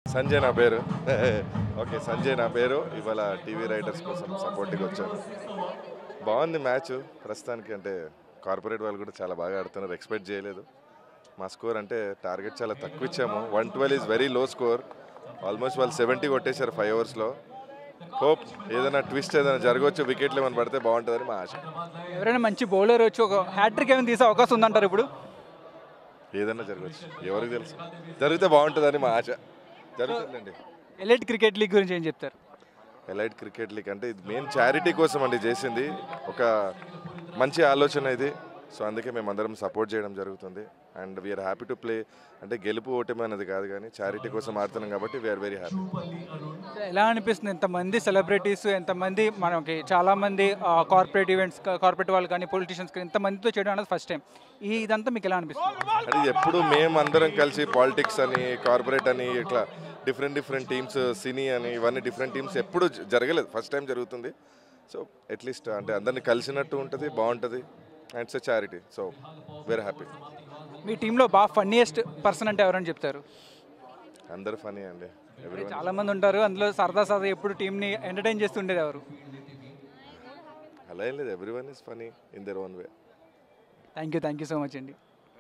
సంజయ్ నా పేరు. ఓకే. సంజయ్ నా పేరు. ఇవాళ టీవీ రైటర్స్ కోసం సపోర్ట్‌గా వచ్చాను. బాగుంది మ్యాచ్ ప్రస్తుతానికి. అంటే కార్పొరేట్ వాళ్ళు కూడా చాలా బాగా ఆడుతున్నారు. ఎక్స్పెక్ట్ చేయలేదు. మా స్కోర్ అంటే టార్గెట్ చాలా తక్కువ ఇచ్చాము. 112 is very low score. Almost వాళ్ళు 70 కొట్టేశారు 5 ఓవర్స్లో. హోప్ ఏదైనా ట్విస్ట్ ఏదైనా జరగవచ్చు, వికెట్లు ఏమైనా పడితే బాగుంటుందని మా ఆశ. ఎవరైనా మంచి బౌలర్ వచ్చి ఒక హ్యాట్రిక్ ఏమైనా తీసే అవకాశం ఉందంటారు ఇప్పుడు? ఏదైనా జరగవచ్చు, ఎవరికి తెలుసు. జరిగితే బాగుంటుందని మా ఆశ. జరుగుతుందండి. ఎలైట్ క్రికెట్ లీగ్ గురించి ఏం చెప్తారు? ఎలైట్ క్రికెట్ లీగ్ అంటే ఇది మెయిన్ చారిటీ కోసం అండి చేసింది. ఒక మంచి ఆలోచన ఇది. సో అందుకే మేము అందరం సపోర్ట్ చేయడం జరుగుతుంది. And we're happy to play. అంటే గెలుపు ఓటమి అనేది కాదు, కానీ చారిటీ కోసం ఆడుతున్నాం కాబట్టి వీఆర్ వెరీ హ్యాపీ. ఎలా అనిపిస్తుంది? ఎంతమంది సెలబ్రిటీస్, ఎంతమంది మనకి చాలామంది కార్పొరేట్ ఈవెంట్స్, కార్పొరేట్ వాళ్ళు కానీ పొలిటీషియన్స్ కానీ ఇంతమందితో చేయడం అనేది ఫస్ట్ టైం. ఇదంతా మీకు ఎలా అనిపిస్తుంది? అది ఎప్పుడు మేము అందరం కలిసి పాలిటిక్స్ అని, కార్పొరేట్ అని, ఇట్లా డిఫరెంట్ టీమ్స్, సినీ అని, ఇవన్నీ డిఫరెంట్ టీమ్స్ ఎప్పుడు జరగలేదు. ఫస్ట్ టైం జరుగుతుంది. సో అట్లీస్ట్ అంటే అందరినీ కలిసినట్టు ఉంటుంది, బాగుంటుంది. And it's a charity. So very happy. మీ టీంలో బాగా ఫన్నీయెస్ట్ పర్సన్ అంటే ఎవరని చెప్తారు? అందరూ ఫనీ అండి. ఎవ్రీవన్. చాలా మంది ఉంటారు, అందులో సరదా ఎప్పుడు టీంని ఎంటర్టైన్ చేస్తుండేది ఎవరు? అలా ఏం లేదు. Everyone is funny in their own way. Thank you so much అండి.